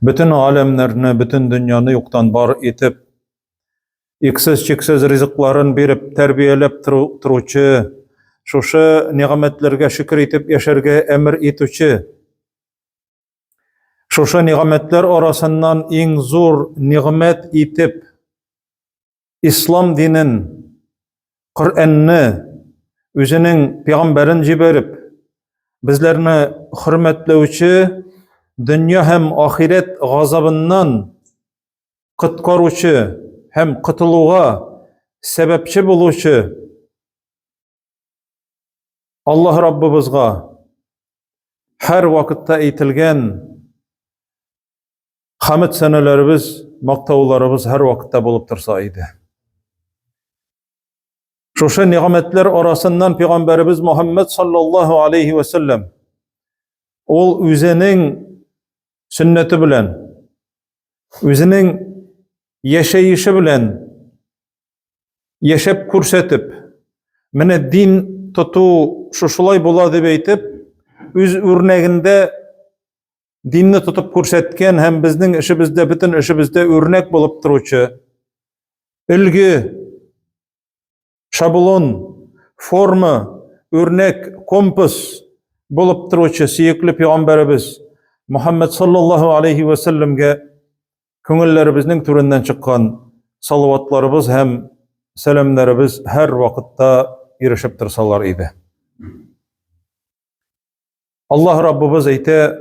bütün alemlerini, bütün dünyanı yoktan var etip, iksiz çeksiz rızıkların berip, terbiyelep turuvchi, şuşu nimetlerge şükür etip yaşarga emir etuvchi, şuşu nimetler arasından eng zor nimet etip, İslam dinin, Kur'an'ı, özünün peygamberin jiberip, bizlerini hürmetlevchi, dünya hem ahiret gazabından qutqaruvchi, hem qutuluğa sebepçi buluvchi Allah Rabbimizga her vakitte aytilgan hamd sanalarimiz, maqtovlarimiz her vakitte bulup tursa edi. Şuşu nimetler arasından Peygamberimiz Muhammed sallallahu aleyhi ve sellem ol özünün sünneti bilen, özünün yaşayışı bilen yaşap ko'rsatib, mene din tutu şuşulay bola deb aytib, öz örneginde dinni tutup ko'rsatgan hem bizning ishimizda, bütün ishimizda örnek bolup turuvchi, ilgi, şablon, forma, örnek, kompas bolup turuvchi suyukli Peygamberimiz Muhammed sallallahu aleyhi ve sellemge ko'ngillerimizning türünden çıkan salavatlarımız hem selamlarımız her vakitte erişip tursalar edi. Allah Rabbimiz ayta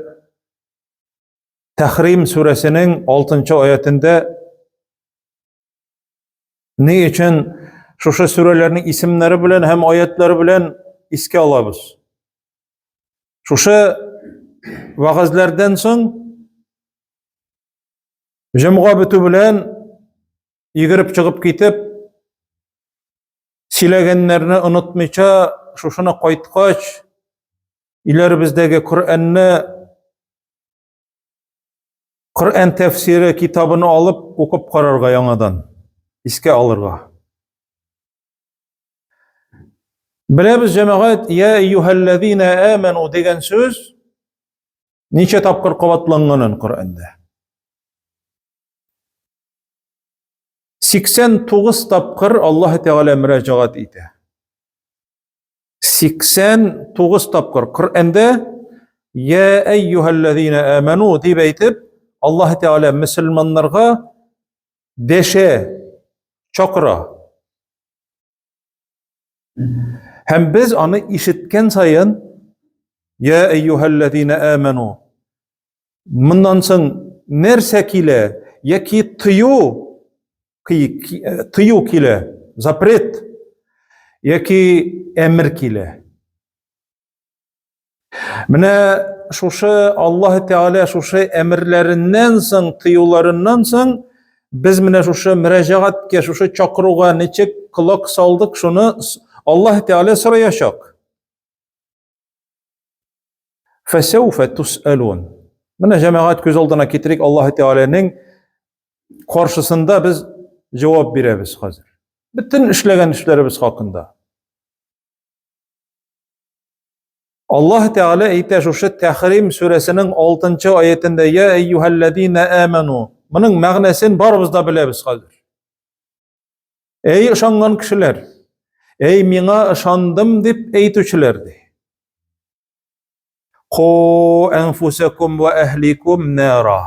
Tahrim suresinin 6. ayetinde ne için şu surelerin isimleri bilen hem ayetleri bilen iske alabız. Şu vaazlardan soň jemga bütü bilen yigirip çıkıp gitip silegenlerini unutmayça şuşuna qaytqaç ileri bizdeki Kur'an tefsiri kitabını alıp okup qararga yanadan iske alırga. Bilemiz cemaat ya eyyuhellezine amenu degen söz neçe tapkır qavatlanganın Kur'an'da. 89 tapkır Allah Teala müracaat eti. 89 tapkır Kur'an'da ya eyyuhellezine amenu deb aytib Allah Teala Müslümanlarga deşe, çakıra. Hem biz onu işitken sayın ya eyyuhellezine amenu bundan soň nerse kile yaki tıyu kile zapret yaki emir kile. Mine şuşu Allah Teala şuşu emirlerinden soň, tıyularından soň biz mine şuşu müracaatke, şuşu çakıruga neçe kulak saldık, şunu Allah Teala sorayaşak. Fesevfe tus'alun. Mine cemaat göz aldına ketirik Allah Teala'nın karşısında biz cevap beremiz hazır. Bütün işlegen işlerimiz hakkında. Allah Teala ayta şu Tahrim suresinin 6. ayetinde ya eyyuhellezine amenu. Bunun ma'nasin barımızda bilemiz hazır. Ey ışangan kişiler, ey mina ışandım dip eytüçilerdi. Qu enfusakum ve ehlikum nara.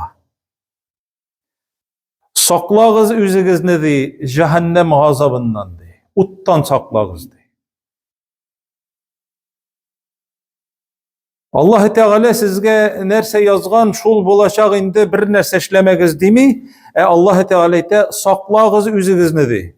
Saklağız üzügizni di cehennem gazabından di. Uttan saklağız di. Allah Teala sizge nerse yazgan şul bolaşak indi bir nerse işlemegiz demi? Allah Teala ite saklağız üzügizni di.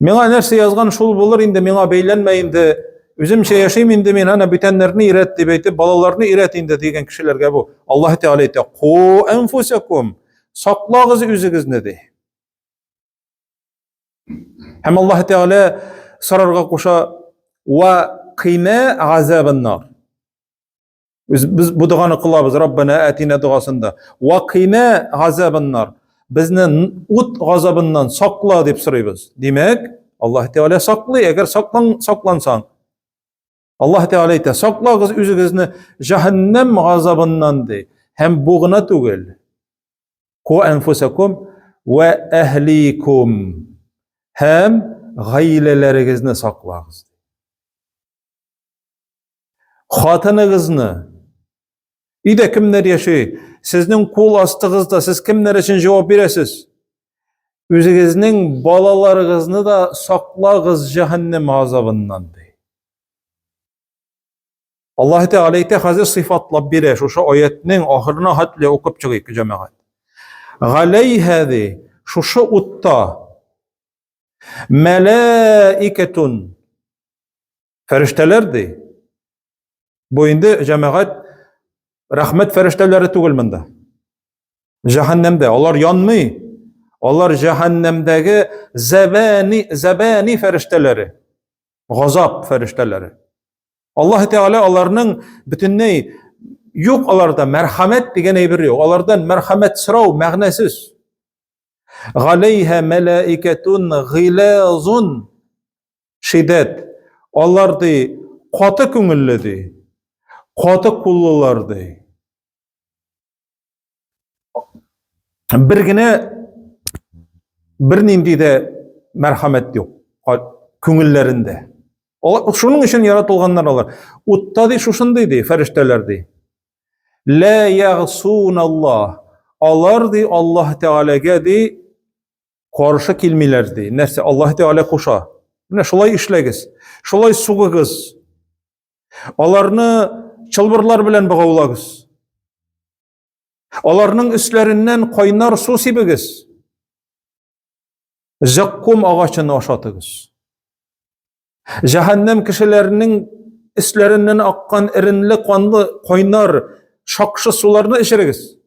Mena nerse yazgan şul bolur indi, mena beylenme indi. Özüm şey yaşayım indi, men ana bitenlerini iret deb aytib, balalarını iret indi degen kişilerge bu. Allah Teala ayta: "Qu enfusakum." Saklağız üzügizni di. Hem Allah Teala sararga koşa ve qina azabın nar. Biz bu duanı qılabız Rabbana atina duasında. Ve qina azabın nar. Bizni ut gazabından sakla deb soraybız. Demek Allah Teala saklay, eğer saklansan Allah Teala ayta, saklağız üzügizni cehennem gazabından de. Hem buğuna tugel. Ku enfusakum ve ehlikum. Hem gaylelerinizni saklağız. Hatınıgızni. İde kimler yaşay? Sizning kul astığızda siz kimler için cevap beresiz? Üzügizning balalarınızı da saklağız cehennem azabından de. Allah Teala ayta hazır sıfatlab bere. Şuşa ayetning ahırına hatle okup çıgıyk cemaat. Galeyha de. Şuşa utta. Melaiketun. Ferişteler de. Bu indi cemaat rahmet ferişteleri tugul mında. Cehennemde. Onlar yanmay. Onlar cehennemdeki zebani ferişteleri. Gazap ferişteleri. Allah Teala onlarning bütünlüğü yok, onlarda merhamet degan bir yok. Onlardan merhamet sırav ma'nasiz. Galeyha melaiketun gilazun şiddet. Onlar de qatı köngülledi. Qatı kullulardı. Bir nindi de merhamet yok köngüllerinde. Şunun için yaratılganlar olar. Uttadı şuşundaydı feriştelerdi. La yagsunallah. Alardı Allah Teala'ga di karşı kelmelerdi. Nerse Allah Teala koşa. Ne şolay işlegiz. Şolay suğugiz. Alarını çılbırlar bilen bağavlagiz. Alarının üstlerinden kaynar su sibigiz. Zakkum ağaçını aşatıgiz. Cehennem kişilerinin üstlerinden akkan erinli kanlı kaynar şakşı sularını içerigiz.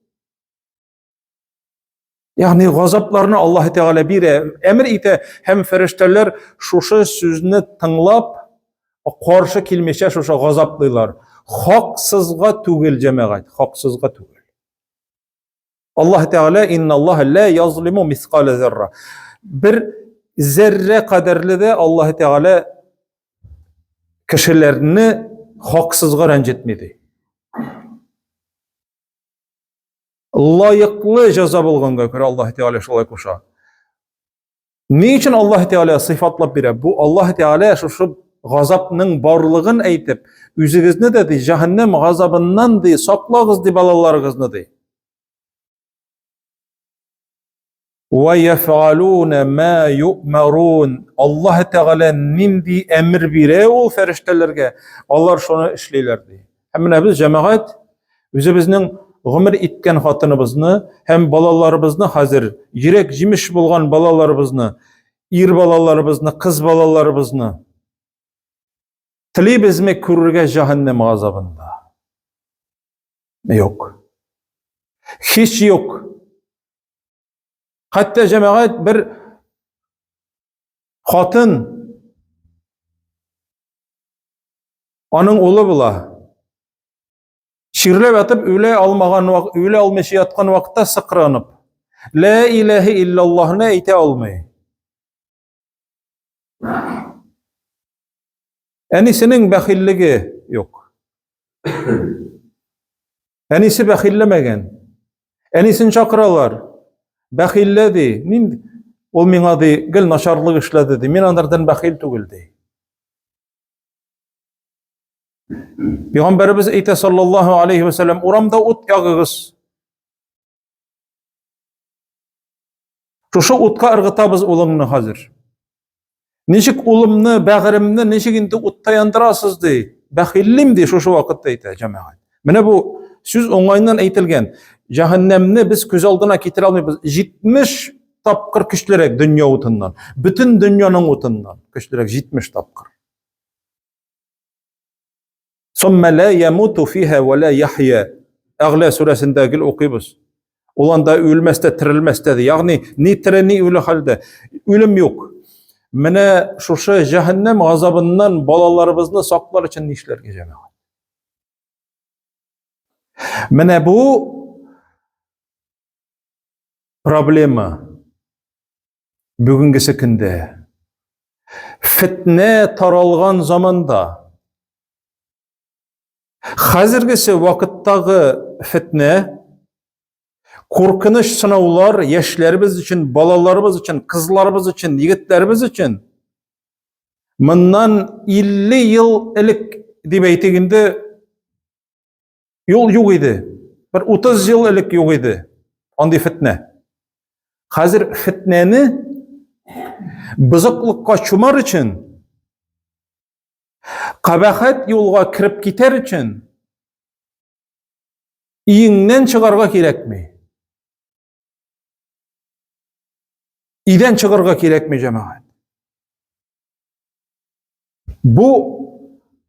Yani gazaplarını Allah Teala bire emir ite hem ferişteler şuşa sözünü tınlap karşı kelmeşe şuşa gazaplılar. Haksızga tugil cemaat, haksızga tugil. Allah Teala innallah la yazlimu miskale zerre. Bir zerre kadarlı da Allah Teala kişilerini haksızga rencetmedi. Layıklı ceza bulğanga göre Allah Teala şolay koşa. Niçin Allah Teala sıfatlap bire? Bu Allah Teala şu gazapның barlığın aytip, üzügizni dedi cehennem gazabından di saklağız di balalarınızны di. Ve yef'alun ma yu'marun. Allah Teala nindi emir bire o feriştelerge. Allah şonu işleylerdi. Hemine biz cemaat üzübizning ömür itken hatınımızını hem balalarımızını hazır, yürek jimiş bulgan balalarımızını, ir balalarımızını, kız balalarımızını tili bizme körürge cehennem azabında. Yok. Hiç yok. Hatta cemaat bir hatın onun oğlu bula. Şirlep atıp öyle almışı yatkan vakitte sıkranıp La ilahe illallah ne ite almayı. Enisinin bəxilligi yok. Enisi bəxillemegen. Enisin çakıralar. Bəxilledi. Ol min adı gel naşarlık işledi dedi. Min anlardan bəxil tugildi. Peygamberimiz ite sallallahu aleyhi ve sellem uramda ut yağığız. Şuşu utka ırgıtabız ulumnu hazır. Neşik ulumnu, bağırımnu, neşik indi utta yandırasız dey. Bəxillim dey şuşu vakitte ite cemaat. Mene bu söz onlayından eğitilgen. Cehennemni biz köz aldına ketire almayız. 70 tapkır kişilerek dünya utundan. Bütün dünyanın utundan. Kişilerek 70 tapkır. Somme la yemutu fiha ve la yahya. Ağla suresindeki okuyuz. Olan da ölmezde, tirilmezde. Yani ni tire ni ölü halde. Ölüm yok. Mene şuşa cehennem azabından balalarımızını saklar için işler geceme. Mene bu problemi bugünkü günde fitne taralgan zamanda Hazırgisi vakittagi fitne, korkunç sınavlar yaşlarımız için, balalarımız için, kızlarımız için, yigitlerimiz için bundan 50 yıl ilik deb aytganda yol yok idi. Bir 30 yıl ilik yok idi. Anday fitne. Hazır fitneni bızıklıkka çumar için, kabahat yolga kirip gider için iyinden çıkarga kerakmi? İyiden çıkarga kerakmi cemaat? Bu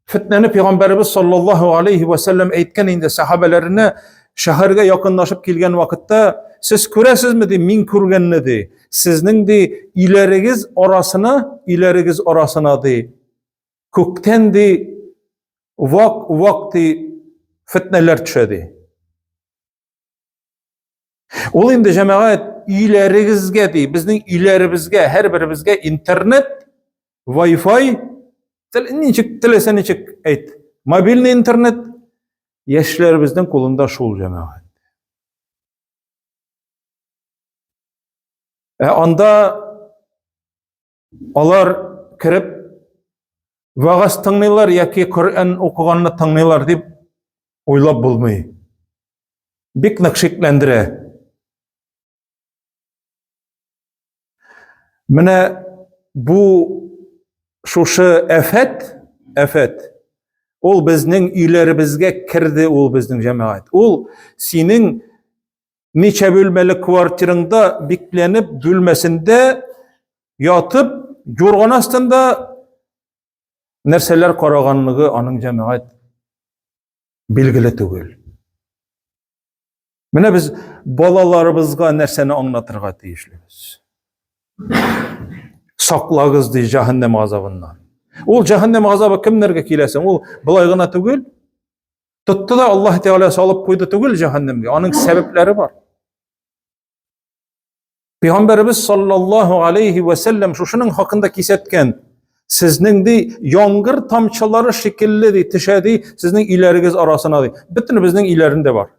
fitneni Peygamberimiz sallallahu aleyhi ve sellem aytgan indi sahabelerine şaharga yakınlaşıp kelgen vakitte siz ko'rasizmi de men ko'rganni de sizning de ilerigiz orasına de ko'kdan de vakti fitneler tushadi. Ol endi cemaat ilerigizge de bizning ilerimizge her birimizge internet, Wi-Fi Nechik tilasa nechik ayt. Mobilniy internet yoshlarımızın qo'lida şol cemaat. Anda alar kirib va'z tinglaylar yoki Qur'on o'qiganni tinglaylar deb o'ylab bo'lmay. Bek naqshlandira. Mana bu şuşu afet. Ol bizning uylarimizga kirdi, ol bizning jamoat. Ol sening necha bölmeli kvartirangda beklenip bölmesinde yatıp yorgan astında narsalar qaraganligi aning jamoat belgili tugul. Mana biz balalarımızga narsani anlatırga tiyishlibiz. Saqlagız dey cehennem azabından. Ol cehennem azabı kimlerge kelesin? Ol bulaygına tugul. Tuttu da Allah Teala salıp koydu tugul cehennemge. Onun sebepleri var. Peygamberimiz sallallahu aleyhi ve sellem şunun hakkında kisetken sizning de yong'ir tamçıları şekilli de tişadi sizning ilerigiz arasına de. Bütün bizning ilerinde var.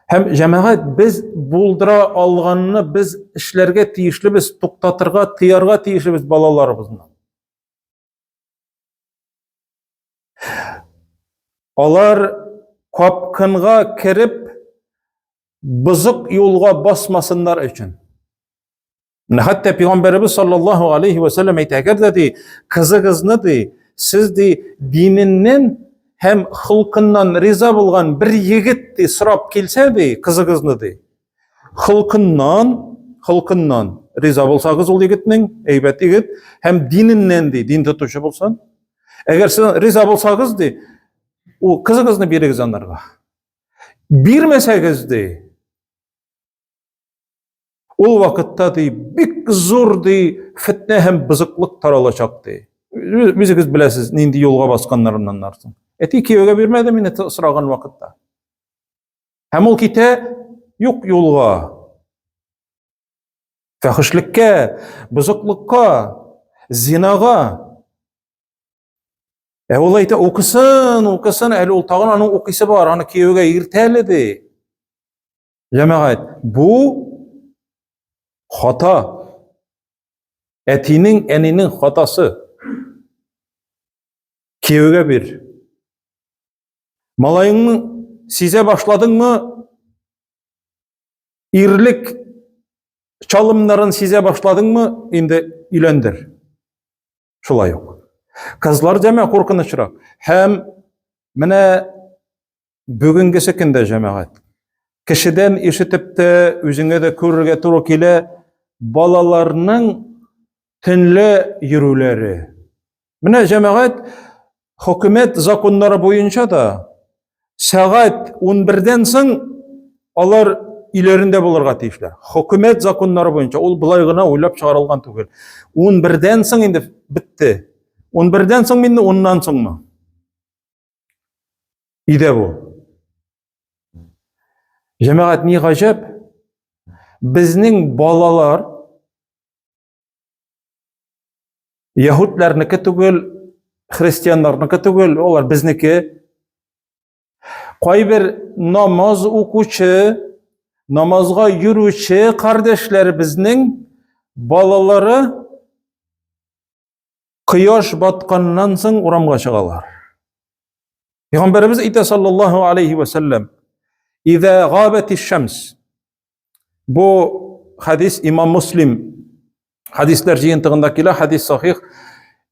Hem cemaat biz buldura alganını biz işlerge tiyişli biz to'xtatırga, tiyarga tiyişli biz balalarımızla. Alar kapkınga kirip bızık yolga basmasınlar için. Hatta Peygamberimiz sallallahu aleyhi ve sellem aytgan dedi, kızınızı de siz de dininden hem hılkından riza bulgan bir yigit de sırap kelse de kızınızı de hılkından riza bulsağız ol yigitning eybet yigit hem dininden de din tutuşu bulsan eğer siz riza bulsağız de o kızınızı berigiz onlarga birmeseniz de ol vakitte de bik zor de fitne hem bızıklık taralacak de biziz bilesiz nindi yolga baskanlarından narsın. Eti kiyöge vermedi meni sıragan vakitte. Hem ol kite yok yolga. Fahişlikka, bızıklıkka, zinaga. Ol ayta okusun, eli ol tağın anın okisi var, anı kiyöge irteledi. Cemaat, bu hata. Etinin, eninin hatası. Kiyöge bir. Malayını size başladın mı? İrlik çalımların size başladın mı? Indi ilendir. Şulay yok. Kızlar cemaat korkunçrak. Hem mene bugünkü kinde cemaat. Kişiden işitip de özüne de körürge turu kele balalarının tünle yürüleri. Mene cemaat hükümet zakonları boyunca da saat 11'den soň alar ilerinde bulurga tiyişler. Hükümet zakonları boyunca ol bulaygına oylap çıkarılgan tugul. 11'den soň indi bitti. 11'den soň mende ondan soň mu? İde bu. Cemaat ni gajab bizning balalar Yahudlarniki tugul Hristiyanlarnыкı tugul, olar bizniki. Kayber namaz okuçı, namazga yürüçü kardeşlerimizning balaları kıyaş batkandan soň uramga çıgalar. Peygamberimiz ite sallallahu aleyhi ve sellem İza gâbetiş şems. Bu hadis İmam Müslim hadisler jıyıntığındakiler hadis sahih.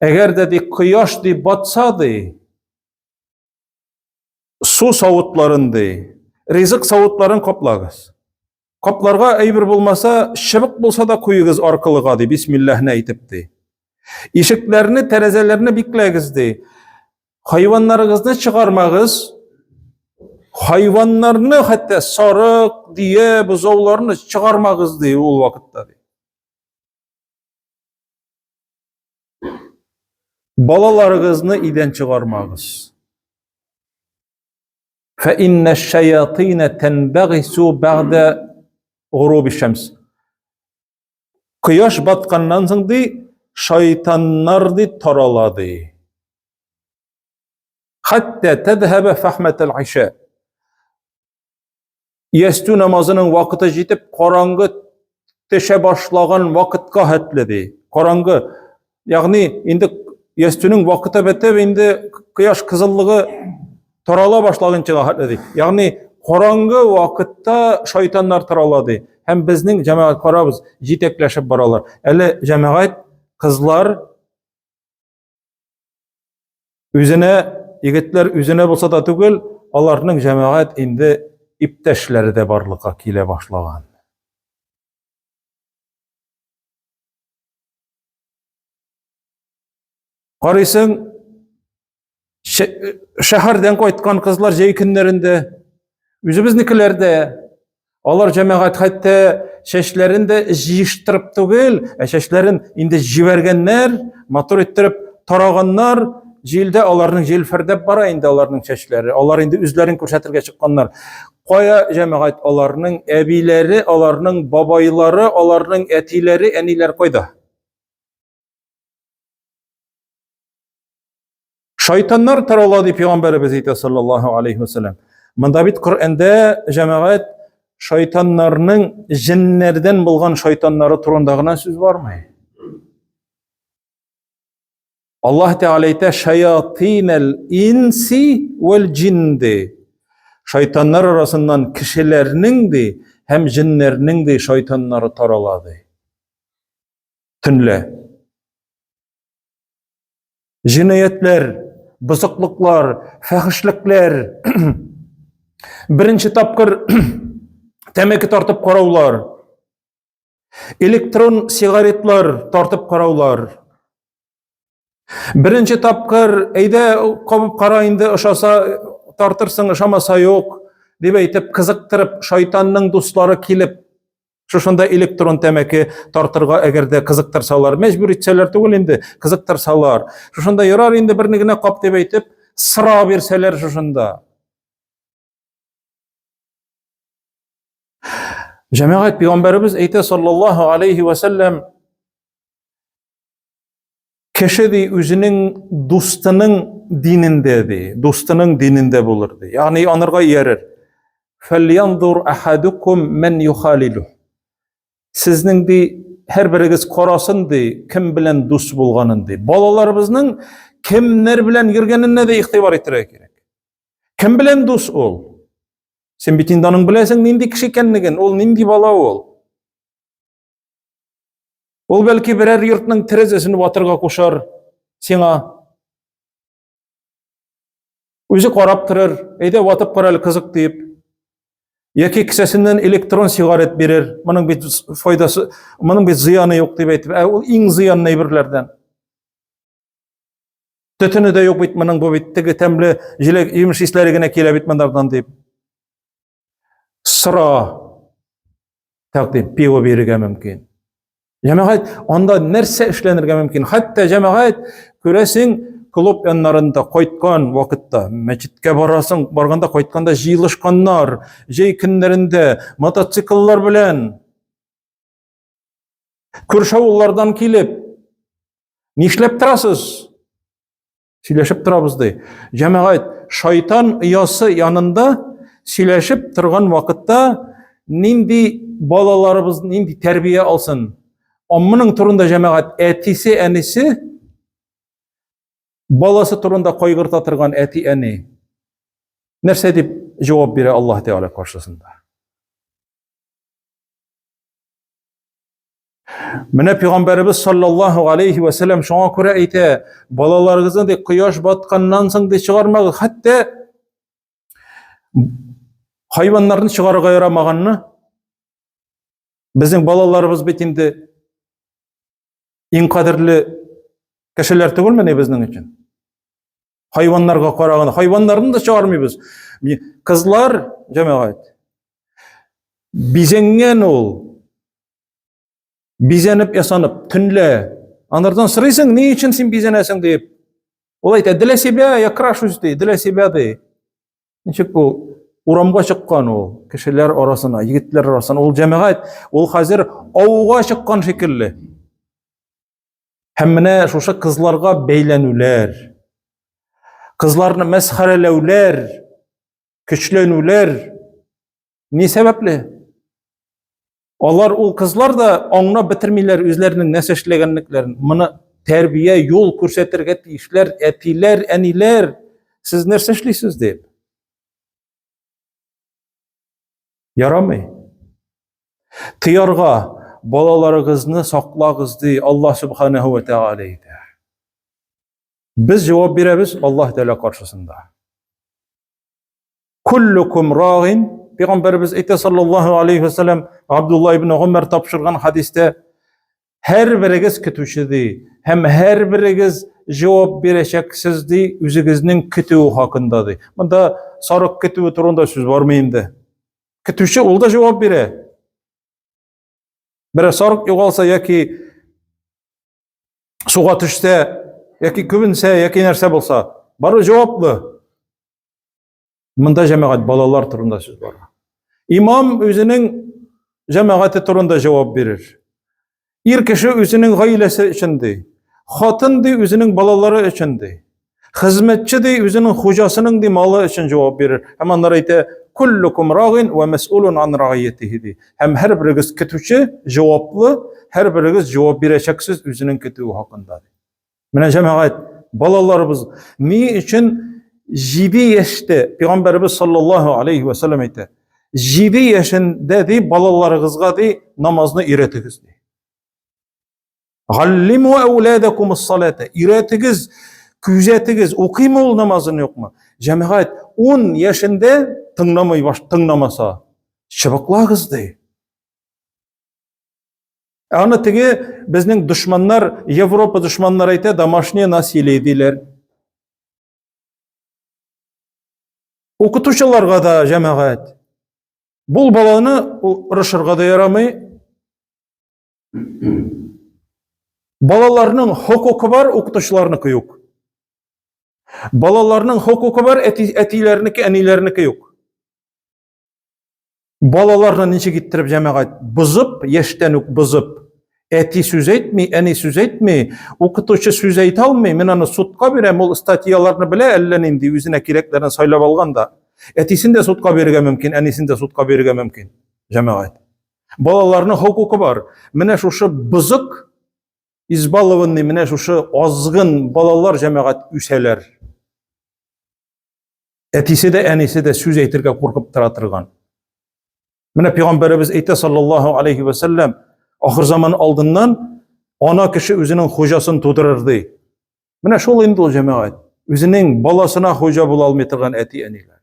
Eğer dedi kıyaş di batsa di su savutlarındı, rizık savutların koplağız. Koplarga eybir bulmasa, şıbık bulsa da kuyuguz arkalıga di, Bismillah'ını aytipdi. İşiklerini, terezelerini biklegizdi. Hayvanlarınızı çıkarmağız, hayvanlarını hatta sarık diye buzovlarını çıkarmağız di o vakitte. Balalarınızı iden çıkarmağız. فَإِنَّ الشَّيَاطِينَ تَنْبَغِسُ بَعْدَ غُرُوبِ الشَّمْسِ. Kıyaş batkandan soň di şeytanlar di taraladı. Hatta tezhebe fahmetel işe. Yestü namazının vakıtı jetip karangı teşe başlagan vakıtga hetledi. Karangı, yani indi yestünün vakıtı betip indi kıyaş kızıllığı tarala başlagançıga hetledi. Yani karangı vakıtta şeytanlar taraladı. Hem bizning cemaat karabız jitekleşip baralar. Ele cemaat kızlar üzüne, yigitler üzüne bolsa da tugul, alarning cemaat indi ipteşleri de barlığa kile başlagan. Qarysın şäherden koytkan kızlar jeykinlerinde, üzübiznikilerde, alar cemaat hatta şeşlerinde jiyiştirip tugul, şeşlerin indi jibergenler, motor ettirip taraganlar, jilde alarning jilferdep bara indi alarning şeşleri, alar indi üzlerin körsetirge çıkkanlar. Koya cemaat alarning ebileri, alarning babayları, alarning etileri, eniler koyda. Şeytanlar taraladı Peygamberimiz sallallahu aleyhi ve sellem. Manda bit Kur'an'da cemaat şeytanlarının jinlerden bulgan şeytanları turundagına söz var mı? Allah Teala ayta şeyatinel insi vel cindi. Şeytanlar arasından kişilerinin de hem jinlerinin de şeytanları taraladı. Tünle. Cinayetler, bızıklıklar, fahişlikler, birinci tapkır temeki tartıp karawlar, elektron sigaretler tartıp karawlar, birinci tapkır eyde kopup karayındı ışasa tartırsın ışamasa yok dep aytip kızıktırıp şeytanның dostları kelip şuşunda elektron temeki tartırga egerde kızıktırsalar, mecbur etseler tugul indi kızıktırsalar, şuşunda yarar indi birnigine kap dep aytip sıra berseler şuşunda. Cemaat Peygamberimiz ayta sallallahu aleyhi ve sellem kişi de özünün dostunun dinindedi, dostunun dininde bulurdu. Yani onlarga yerir. فَلْيَنْظُرْ أَحَدُكُمْ مَنْ يُخَالِلُهُ. Sizning de her birigiz qarasın de kim bilen dost bolganın de. Balalarımızның kimler bilen girgenine de ihtibar ettirek gerek. Kim bilen dost ol? Sen bitindanın bilesin nindi kişi ekenligin, ol nindi bala ol. Ol belki birer yurtның terezesini batırga koşar sena. Özü qarap turur, eyde watıp qaral kızık deyip. Yaki kisesinden elektron sigaret verir. Bunun bir faydası, bunun bir ziyanı yok deyip aytip. O iň ziyan nebirlerden. Tötünü de yok bit, bunun bu bittigi temli jilek yemiş islerigine kele bitmendardan deyip. Sıra takdim pivo berige mümkin. Cemaat onda nerse işlenirge mümkin. Hatta cemaat köresin klub yanlarında koytkan vakitte, meçitke barasın, barganda koytkanda jiyılışkanlar, jeykinlerinde, mototsikıllar bilen, kürşavullardan kilip, nişlep turasız? Сөйләшеп торабыз ди. Җәмәгать, шайтан оясы янында сөйләшеп торган вакытта нинди балаларыбыз нинди тәрбия алсын? Аммының турында җәмәгать әтисе, әнисе, баласы турында кайгырта торган әти, әни нәрсә дип җавап бирә Аллаһ Тәгалә каршысында? Менә Пәйгамбәрбез саллаллаһу алейхи ва саллям шуңа күрә әйтә, балаларыгызны ди кояш батканнан соң ди чыгармагыз, хәтта хайваннарны чыгарырга ярамаганны. Безнең балаларыбыз бит инде иң кадерле кешеләр түгелме безнең өчен? Хайваннарга караганда, хайваннарны да чыгармыйбыз. Кызлар, җәмәгать, бизәнгән ул. Бизәнеп ясанып, төнлә. Анардан сорыйсың, ни өчен син бизәнәсең дип. Ул әйтә, для себя я крашусь ди, для себя ди. Ничек бу урамга чыккан ул, кешеләр арасына, егетләр арасына, ул җәмәгать, ул хәзер ауга чыккан шикелле. Һәм менә шушы кызларга бәйләнүләр, кызларны мәсхәрәләүләр, көчләнүләр ни сәбәпле? Алар ул кызлар да аңлап бетермиләр үзләренең нәрсә эшләгәнлекләрен. Моны тәрбия, юл күрсәтергә тиешләр, әтиләр, әниләр. Сез нәрсә эшлисез дип. Ярамый. Тыярга балаларыгызны саклагыз ди Аллаһ Субханаһу ва Тәгалә әйтә. Без җавап бирәбез Аллаһ Тәгалә каршысында. Куллукум рагин. Пәйгамбәрбез әйтә саллаллаһу алейхи ва саллям, Абдулла ибн Умар тапшырган хадистә, һәр берегез көтүче ди, һәм һәр берегез җавап бирәчәксез ди үзегезнең көтүе хакында ди. Монда сарык көтүе турында сүз бармы инде? Көтүче ул да җавап бирә. Бер сарык югалса яки суга төшсә, яки күбенсә, яки нәрсә булса, бары җаваплы. Монда җәмәгать балалар турында сүз бар. Имам үзенең җәмәгате турында җавап бирер. Ир кеше үзенең гаиләсе өчен ди. Хатын ди үзенең балалары өчен ди. Хезмәтче ди үзенең хуҗасының ди малы өчен җавап бирер. Һәм аннар әйтә, куллукум рагин ва мас'улун ан рагиятиһи ди. Һәм һәр берегез көтүче, җаваплы, һәр берегез җавап бирәчәксез үзенең көтүе хакында. Менә җәмәгать, балаларыбыз ни өчен 7 яшьтә Пәйгамбәрбез саллаллаһу алейхи ва саллям әйтә, 7 яшендә ди балаларыгызга ди намазны өйрәтегез ди. Галлиму ауладакум ас-салата. Өйрәтегез, күзәтегез, укыймы ул намазын юкмы? Җәмәгать 10 яшендә тыңламаса, чыбыклагыз ди. Аны теге безнең душманнар, Европа душманнары әйтә, домашнее насилие диләр. Укытучыларга да җәмәгать. Бул баланы урышырга да ярамый. Балаларның хокукы бар, укытучыларныкы юк. Балаларның хокукы бар, әтиләрнеке, әниләрнеке юк. Балаларны ничек иттереп җәмәгать бузып, яшьтән үк бузып, әти сүз әйтми, әни сүз әйтми, укытучы сүз әйтә алмый, мен аны судка бирәм, ул статьяларны белә, әллә нинди үзенә кирәкләрен сайлап алганда. Әтисен дә судка бирергә мөмкин, әнисен дә судка бирергә мөмкин. Җәмәгать. Балаларның хокукы бар. Менә шушы бузык, избалованный, менә шушы азгын балалар җәмәгать үсәләр. Әтисе дә, әнисе дә сүз әйтергә куркып тора торган. Менә Пәйгамбәрбез әйтә саллаллаһу алейхи ва саллям, ахыр заман алдыннан ана кеше үзенең хуҗасын тудырыр ди. Менә шул инде ул җәмәгать. Үзенең баласына хуҗа була алмый торган әти-әниләр.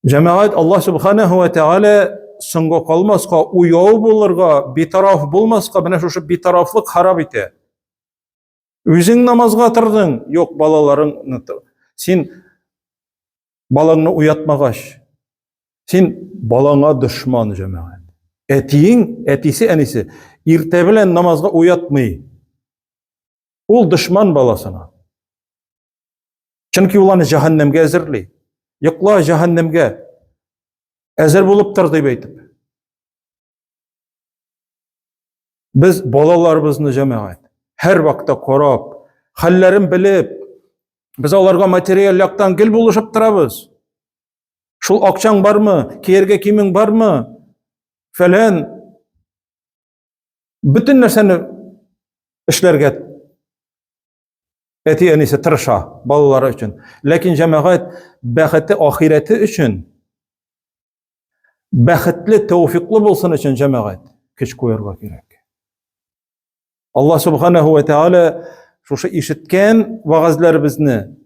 Җәмәгать, Аллаһ Субханаһу ва Тәгалә соңга калмаска, уяу булырга, битараф булмаска, менә шушы битарафлык харап итә. Үзең намазга тордың, юк балаларыңны. Син балаңны уятмагач, син балаңа дошман җәмәгать. Әтиң, әтисе, әнисе иртә белән намазга уятмый. Ул дошман баласына. Чөнки ул аны җәһәннәмгә әзерли. Йокла җәһәннәмгә. Әзер булып тор дип әйтеп. Без балаларыбызны җәмәгать һәр вакытта карап, Hallerin bilip, biz onlarga material yaktan gel buluşup durabız. Şul akçan var mı? Kiyerge kimin var mı? Falan. Bütün nerseni işlerge eti enisi tırışa balaları için. Lakin cemaat bəxti ahireti için, bəxtli, tevfikli bulsun için cemaat keç koyarga gerek. Allah subhanahu ve teala şu işitken vaazlarımızı,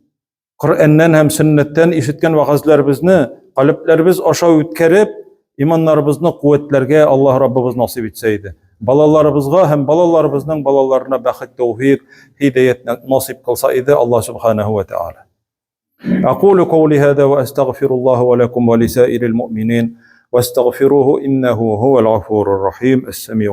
Kur'an'dan hem sünnetten işitken vaazlarımızı kalplerimiz aşağı ütkerip imanlarımızı kuvvetlerge Allah Rabbimiz nasip etseydi. Balalarımızga hem balalarımızın balalarına bəxt, tevfik, hidayet nasip kılsaydı Allah subhanahu ve teala. أقول قولي هذا وأستغفر الله ولكم ولسائر المؤمنين واستغفروه إنه هو الغفور الرحيم السميع